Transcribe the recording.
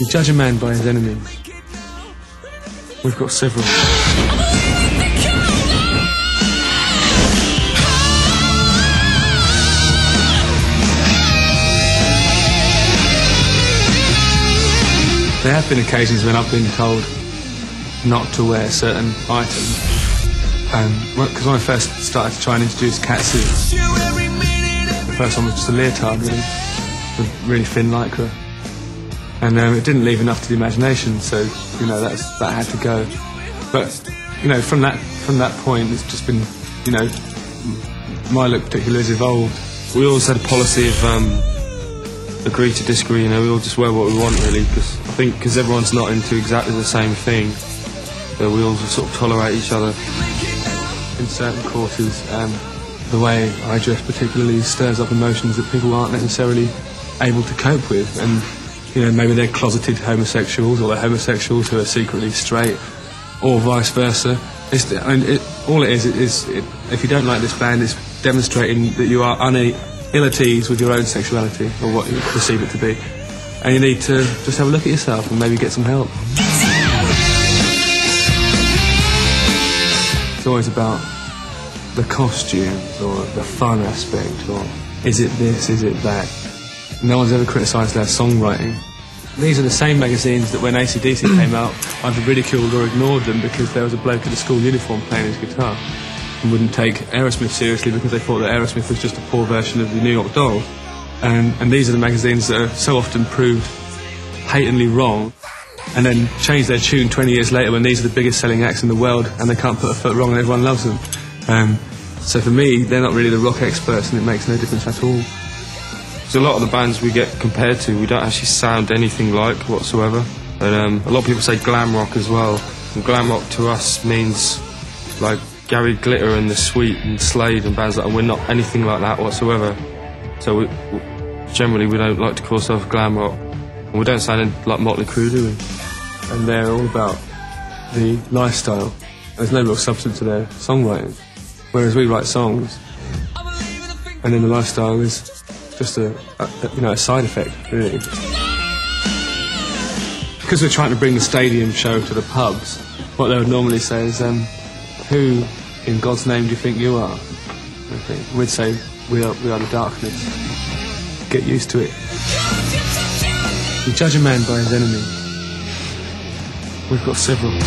You judge a man by his enemies. We've got several. There have been occasions when I've been told not to wear certain items. Because when I first started to try and introduce catsuits, the first one was just a leotard, with really thin lycra. And it didn't leave enough to the imagination, so, you know, that had to go. But, you know, from that point, it's just been, you know, my look particularly has evolved. We always had a policy of agree to disagree, you know, we all just wear what we want, really, because I think because everyone's not into exactly the same thing, that we all sort of tolerate each other. In certain quarters, the way I dress particularly stirs up emotions that people aren't necessarily able to cope with, and you know, maybe they're closeted homosexuals, or they're homosexuals who are secretly straight, or vice versa. All it is, if you don't like this band, it's demonstrating that you are ill at ease with your own sexuality, or what you perceive it to be, and you need to just have a look at yourself and maybe get some help. It's always about the costumes, or the fun aspect, or is it this, is it that? No one's ever criticised their songwriting. These are the same magazines that when AC/DC came out, either ridiculed or ignored them because there was a bloke in a school uniform playing his guitar, and wouldn't take Aerosmith seriously because they thought that Aerosmith was just a poor version of the New York Dolls. And these are the magazines that are so often proved patently wrong, and then change their tune 20 years later when these are the biggest selling acts in the world and they can't put a foot wrong and everyone loves them. So for me, they're not really the rock experts, and it makes no difference at all. So a lot of the bands we get compared to, we don't actually sound anything like whatsoever. And a lot of people say glam rock as well. And glam rock to us means like Gary Glitter and The Sweet and Slade and bands like that, and we're not anything like that whatsoever. So generally we don't like to call ourselves glam rock. And we don't sound like Motley Crue, do we? And they're all about the lifestyle. There's no real substance to their songwriting. Whereas we write songs, and then the lifestyle is just a side effect, really. Because we're trying to bring the stadium show to the pubs, what they would normally say is, who in God's name do you think you are? We'd say, we are the darkness. Get used to it. You judge a man by his enemy. We've got several.